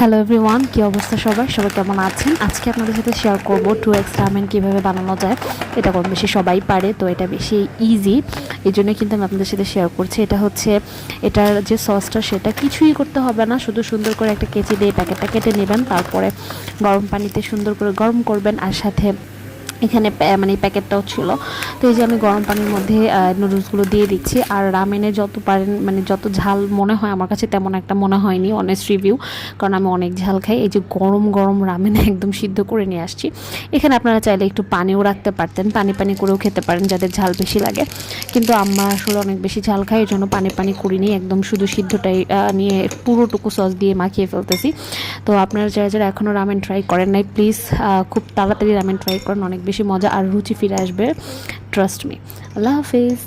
Hello everyone, কী অবস্থা সবাই কেমন আছেন? আজকে আপনাদের সাথে শেয়ার করব 2x রামেন কীভাবে বানানো যায়। এটা কম বেশি সবাই পারে, তো এটা বেশি ইজি, এই জন্য কিন্তু আমি আপনাদের সাথে শেয়ার করছি। এটা হচ্ছে এটার যে সসটা, সেটা কিছুই করতে হবে না, শুধু সুন্দর করে একটা কেচি দিয়ে প্যাকেটটা কেটে নেবেন, তারপরে গরম পানিতে সুন্দর করে গরম করবেন। আর সাথে এখানে মানে প্যাকেটটাও ছিল। তো এই যে আমি গরম পানির মধ্যে নুডলসগুলো দিয়ে দিচ্ছি। আর রামেনে যত পারেন মানে যত ঝাল মনে হয়, আমার কাছে তেমন একটা মনে হয়নি, অনেস্ট রিভিউ, কারণ আমি অনেক ঝাল খাই। এই যে গরম গরম রামেনে একদম সিদ্ধ করে নিয়ে আসছি। এখানে আপনারা চাইলে একটু পানিও রাখতে পারতেন, পানি পানি করেও খেতে পারেন যাদের ঝাল বেশি লাগে, কিন্তু আমরা আসলে অনেক বেশি ঝাল খাই, এই জন্য পানি পানি করিনি, একদম শুধু সিদ্ধটাই নিয়ে পুরোটুকু সস দিয়ে মাখিয়ে ফেলতেছি। তো আপনারা যারা যারা এখনও রামেন ট্রাই করেন নাই, প্লিজ খুব তাড়াতাড়ি রামেন ট্রাই করেন, অনেক বেশি মজা আর রুচি ফিরে আসবে, ট্রাস্ট মি। আল্লাহ হাফিজ।